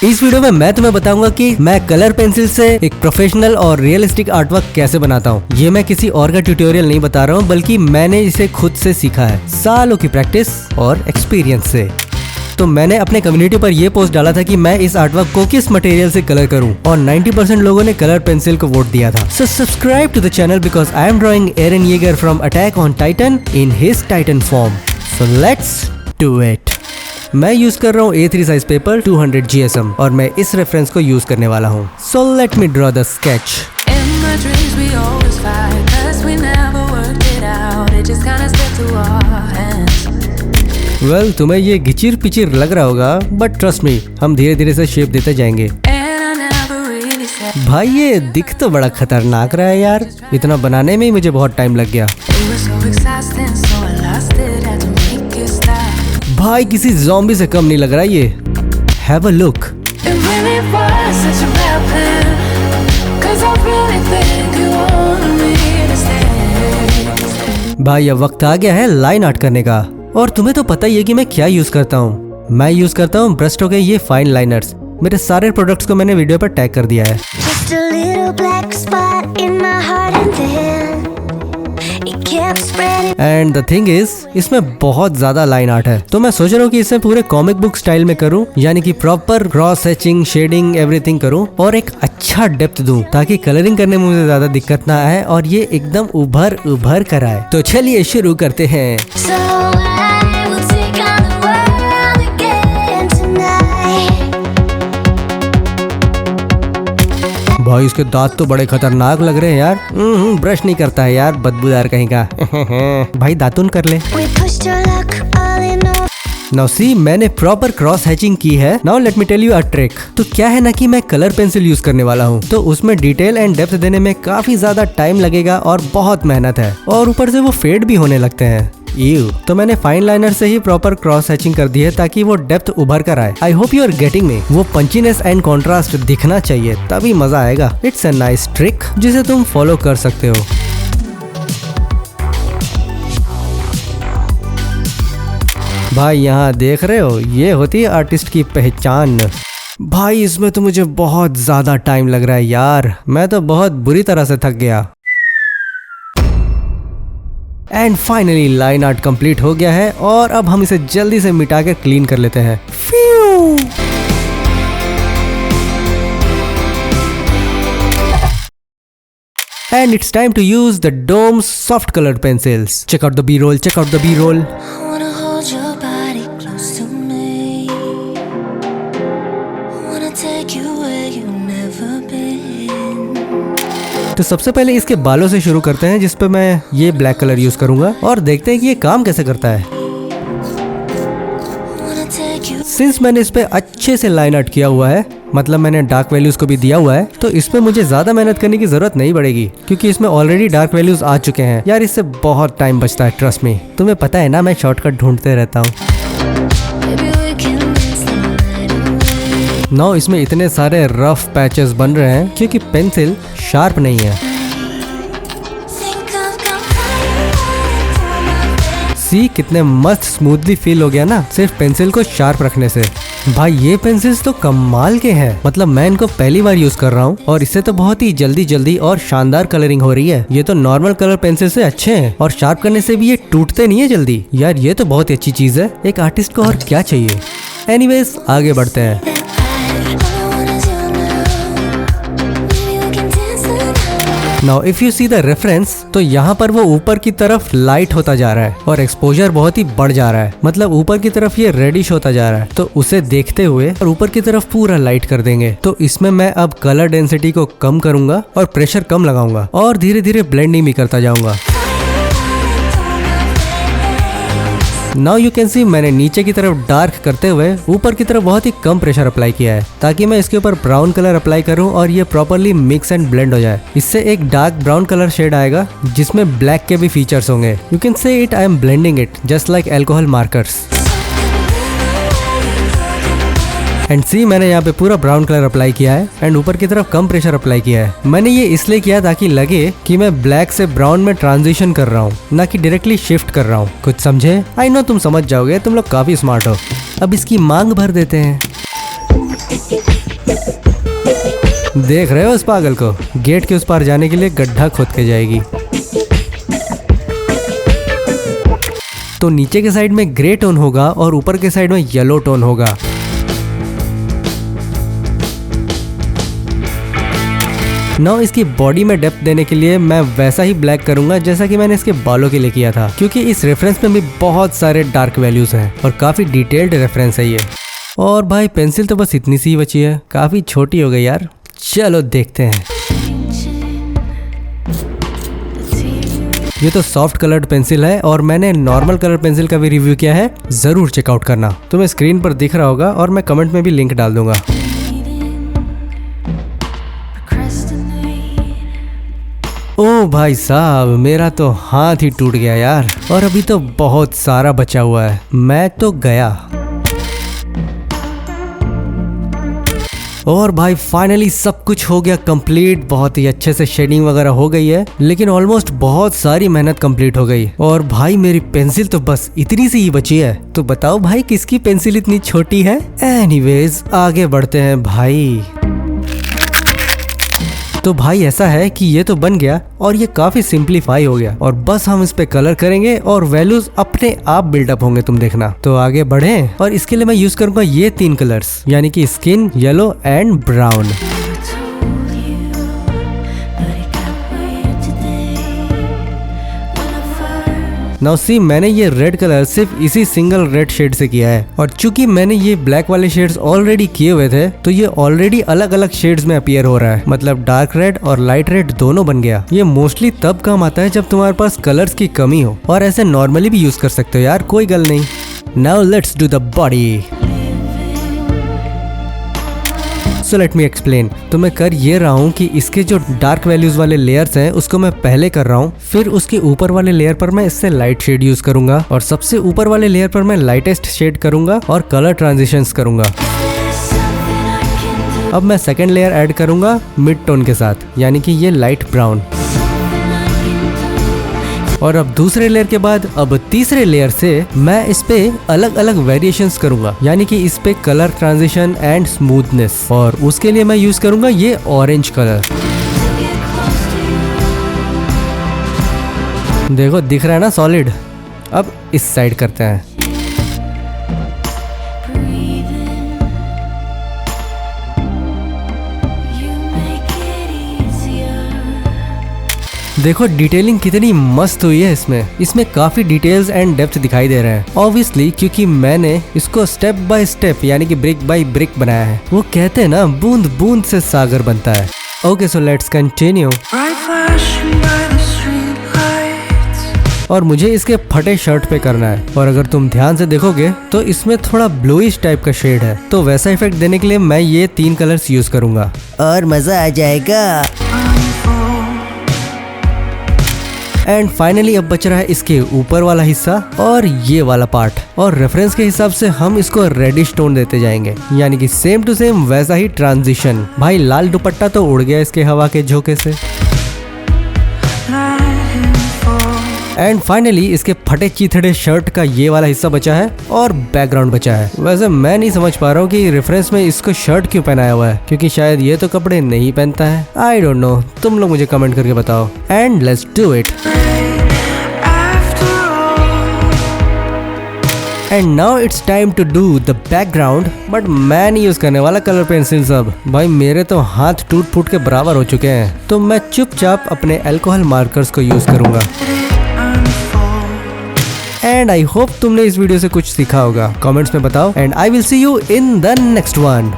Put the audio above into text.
इस वीडियो में मैं तुम्हें बताऊंगा कि मैं कलर पेंसिल से एक प्रोफेशनल और रियलिस्टिक आर्टवर्क कैसे बनाता हूँ। ये मैं किसी और का ट्यूटोरियल नहीं बता रहा हूँ, बल्कि मैंने इसे खुद से सीखा है, सालों की प्रैक्टिस और एक्सपीरियंस से। तो मैंने अपने कम्युनिटी पर यह पोस्ट डाला था कि मैं इस आर्टवर्क को किस मटेरियल से कलर करूं, और 90% लोगों ने कलर पेंसिल को वोट दिया था। So subscribe to the channel because I am drawing Eren Yeager from Attack on Titan in his Titan form. So let's do it. मैं यूज कर रहा हूँ A3 साइज पेपर 200 GSM और मैं इस रेफरेंस को यूज करने वाला हूँ। So let me draw the sketch. Well, तुम्हें ये घिचिर पिचिर लग रहा होगा, बट ट्रस्ट मी, हम धीरे धीरे से शेप देते जाएंगे। भाई ये दिख तो बड़ा खतरनाक रहा है यार, इतना बनाने में ही मुझे बहुत टाइम लग गया। भाई किसी ज़ॉम्बी से कम नहीं लग रहा ये। Have a look. भाई अब वक्त आ गया है लाइन आर्ट करने का, और तुम्हें तो पता ही है कि मैं क्या यूज करता हूँ। मैं यूज करता हूँ ब्रश स्ट्रोक के ये फाइन लाइनर्स। मेरे सारे प्रोडक्ट्स को मैंने वीडियो पर टैग कर दिया है। एंड द थिंग इज, इसमें बहुत ज्यादा लाइन आर्ट है, तो मैं सोच रहा हूँ कि इसे पूरे कॉमिक बुक स्टाइल में करूँ, यानी कि proper cross hatching, shading, everything करूँ और एक अच्छा डेप्थ दूं, ताकि कलरिंग करने में मुझे ज्यादा दिक्कत ना आए और ये एकदम उभर कर आए। तो चलिए शुरू करते हैं। भाई इसके दांत तो बड़े खतरनाक लग रहे हैं यार। ब्रश नहीं करता है यार, बदबूदार कहीं का। भाई दातुन कर ले। नाउ सी, मैंने प्रॉपर क्रॉस हैचिंग की है। Now let me tell you a trick. तो क्या है ना कि मैं कलर पेंसिल यूज करने वाला हूँ, तो उसमें डिटेल एंड डेप्थ देने में काफी ज्यादा टाइम लगेगा और बहुत मेहनत है, और ऊपर से वो फेड भी होने लगते हैं। तो मैंने फाइन लाइनर से ही प्रॉपर क्रॉस हैचिंग कर दी है ताकि वो डेप्थ उभर कर आए। I hope you are getting me. वो पंचीनेस एंड कॉन्ट्रास्ट दिखना चाहिए, तभी मजा आएगा। इट्स अ नाइस ट्रिक जिसे तुम फॉलो कर सकते हो। भाई यहाँ देख रहे हो, ये होती है आर्टिस्ट की पहचान। भाई इसमें तो मुझे बहुत ज्यादा टाइम लग रहा है यार, मैं तो बहुत बुरी तरह से थक गया। And finally line art complete हो गया है, और अब हम इसे जल्दी से मिटा कर क्लीन कर लेते हैं। And it's time to use the Doms soft coloured pencils. Check out the B roll, check out the B roll. तो सबसे पहले इसके बालों से शुरू करते हैं, जिस पे मैं ये ब्लैक कलर यूज करूंगा, और देखते हैं कि ये काम कैसे करता है। सिंस मैंने इस पे अच्छे से लाइन आर्ट किया हुआ है, मतलब मैंने डार्क वैल्यूज को भी दिया हुआ है, तो इसमें मुझे ज्यादा मेहनत करने की जरूरत नहीं पड़ेगी, क्योंकि इसमें ऑलरेडी डार्क वैल्यूज आ चुके हैं। यार इससे बहुत टाइम बचता है, ट्रस्ट मी। तुम्हें पता है ना, मैं शॉर्टकट ढूंढते रहता हूँ। नाउ इसमें इतने सारे रफ पैचेस बन रहे हैं क्योंकि पेंसिल शार्प नहीं है। सी, कितने मस्त स्मूथली फील हो गया ना सिर्फ पेंसिल को शार्प रखने से। भाई ये पेंसिल्स तो कमाल के हैं, मतलब मैं इनको पहली बार यूज कर रहा हूँ, और इससे तो बहुत ही जल्दी और शानदार कलरिंग हो रही है। ये तो नॉर्मल कलर पेंसिल से अच्छे हैं, और शार्प करने से भी ये टूटते नहीं है जल्दी। यार ये तो बहुत ही अच्छी चीज है, एक आर्टिस्ट को और क्या चाहिए। एनीवेज आगे बढ़ते हैं। Now if you see the reference, तो यहाँ पर वो ऊपर की तरफ लाइट होता जा रहा है और एक्सपोजर बहुत ही बढ़ जा रहा है, मतलब ऊपर की तरफ ये रेडिश होता जा रहा है। तो उसे देखते हुए और ऊपर की तरफ पूरा लाइट कर देंगे। तो इसमें मैं अब कलर डेंसिटी को कम करूंगा और प्रेशर कम लगाऊंगा, और धीरे धीरे ब्लेंडिंग भी करता जाऊंगा। नाउ यू कैन सी, मैंने नीचे की तरफ डार्क करते हुए ऊपर की तरफ बहुत ही कम प्रेशर अप्लाई किया है, ताकि मैं इसके ऊपर ब्राउन कलर अप्लाई करूं और ये प्रॉपरली मिक्स एंड ब्लेंड हो जाए। इससे एक डार्क ब्राउन कलर शेड आएगा, जिसमें ब्लैक के भी फीचर्स होंगे। You can say it, I am blending it just like alcohol markers. And see, मैंने यहाँ पे पूरा ब्राउन कलर अप्लाई किया है एंड ऊपर की तरफ कम प्रेशर अप्लाई किया है। मैंने ये इसलिए किया ताकि लगे कि मैं ब्लैक से ब्राउन में ट्रांजिशन कर रहा हूँ, ना कि डायरेक्टली शिफ्ट कर रहा हूँ। कुछ समझे? आई नो तुम समझ जाओगे, तुम लोग काफी स्मार्ट हो। अब इसकी मांग भर देते हैं। देख रहे हो उस पागल को? गेट के उस पार जाने के लिए गड्ढा खोद के जाएगी। तो नीचे के साइड में ग्रे टोन होगा और ऊपर के साइड में येलो टोन होगा। नाउ इसकी बॉडी में डेप्थ देने के लिए मैं वैसा ही ब्लैक करूंगा जैसा कि मैंने इसके बालों के लिए किया था, क्योंकि इस रेफरेंस में भी बहुत सारे डार्क वैल्यूज हैं और काफी डिटेल्ड रेफरेंस है ये। और भाई पेंसिल तो बस इतनी सी ही बची है, काफी छोटी हो गई यार। चलो देखते हैं। ये तो सॉफ्ट कलर्ड पेंसिल है और मैंने नॉर्मल कलर पेंसिल का भी रिव्यू किया है, जरूर चेकआउट करना। तुम्हें स्क्रीन पर दिख रहा होगा और मैं कमेंट में भी लिंक डाल दूंगा। ओ भाई साहब, मेरा तो हाथ ही टूट गया यार, और अभी तो बहुत सारा बचा हुआ है। मैं तो गया। और भाई फाइनली सब कुछ हो गया कंप्लीट। बहुत ही अच्छे से शेडिंग वगैरह हो गई है, लेकिन ऑलमोस्ट बहुत सारी मेहनत कंप्लीट हो गई। और भाई मेरी पेंसिल तो बस इतनी सी ही बची है। तो बताओ भाई किसकी पेंसिल इतनी छोटी है? एनीवेज आगे बढ़ते हैं भाई। तो भाई ऐसा है कि ये तो बन गया और ये काफी सिंप्लीफाई हो गया, और बस हम इस पे कलर करेंगे और वैल्यूज अपने आप बिल्डअप होंगे, तुम देखना। तो आगे बढ़े, और इसके लिए मैं यूज करूंगा ये 3 कलर्स, यानी कि skin, yellow and brown. Now see, मैंने ये रेड कलर सिर्फ इसी सिंगल रेड शेड से किया है, और चूंकि मैंने ये ब्लैक वाले शेड्स ऑलरेडी किए हुए थे तो ये ऑलरेडी अलग अलग शेड्स में अपीयर हो रहा है, मतलब डार्क रेड और लाइट रेड दोनों बन गया। ये मोस्टली तब काम आता है जब तुम्हारे पास कलर्स की कमी हो, और ऐसे नॉर्मली भी यूज कर सकते हो यार, कोई गल नहीं। Now let's do the body. So let me explain. तो मैं कर ये रहा हूँ कि इसके जो डार्क वैल्यूज वाले लेयर्स हैं उसको मैं पहले कर रहा हूँ, फिर उसके ऊपर वाले लेयर पर मैं इससे लाइट शेड यूज करूंगा, और सबसे ऊपर वाले लेयर पर मैं लाइटेस्ट शेड करूंगा और कलर ट्रांजिशंस करूंगा। अब मैं सेकेंड लेयर ऐड करूंगा मिड टोन के साथ, यानी कि ये लाइट ब्राउन। और अब दूसरे लेयर के बाद अब तीसरे लेयर से मैं इस पे अलग अलग वेरिएशंस करूंगा, यानी कि इस पे कलर ट्रांजिशन एंड स्मूथनेस, और उसके लिए मैं यूज करूंगा ये ऑरेंज कलर। देखो दिख रहा है ना सॉलिड। अब इस साइड करते हैं। देखो डिटेलिंग कितनी मस्त हुई है इसमें काफी डिटेल्स एंड डेप्थ दिखाई दे रहे हैं। ऑब्वियसली क्योंकि मैंने इसको स्टेप बाय स्टेप यानी कि ब्रिक बाय ब्रिक बनाया है। वो कहते हैं ना, बूंद बूंद से सागर बनता है। Okay so let's continue. और मुझे इसके फटे शर्ट पे करना है, और अगर तुम ध्यान से देखोगे तो इसमें थोड़ा ब्लूइश टाइप का शेड है, तो वैसा इफेक्ट देने के लिए मैं ये 3 कलर्स यूज करूंगा और मजा आ जाएगा। एंड फाइनली अब बच रहा है इसके ऊपर वाला हिस्सा और ये वाला पार्ट, और रेफरेंस के हिसाब से हम इसको रेडिश टोन देते जाएंगे, यानी कि सेम टू सेम वैसा ही ट्रांजिशन। भाई लाल दुपट्टा तो उड़ गया इसके हवा के झोंके से। एंड फाइनली इसके फटे चीथड़े शर्ट का ये वाला हिस्सा बचा है और बैकग्राउंड बचा है। वैसे मैं नहीं समझ पा रहा हूँ कि रेफरेंस में इसको शर्ट क्यों पहनाया हुआ है, क्योंकि शायद ये तो कपड़े नहीं पहनता है। आई डोंट नो, तुम लोग मुझे कमेंट करके बताओ। And let's do it. And now it's time to do the background, but मैं नहीं यूज करने वाला कलर पेंसिल सब। भाई मेरे तो हाथ टूट फूट के बराबर हो चुके हैं, तो मैं चुपचाप अपने अल्कोहल मार्कर्स को यूज करूंगा। एंड आई होप तुमने इस वीडियो से कुछ सीखा होगा। कमेंट्स में बताओ, and I will see you in the next one.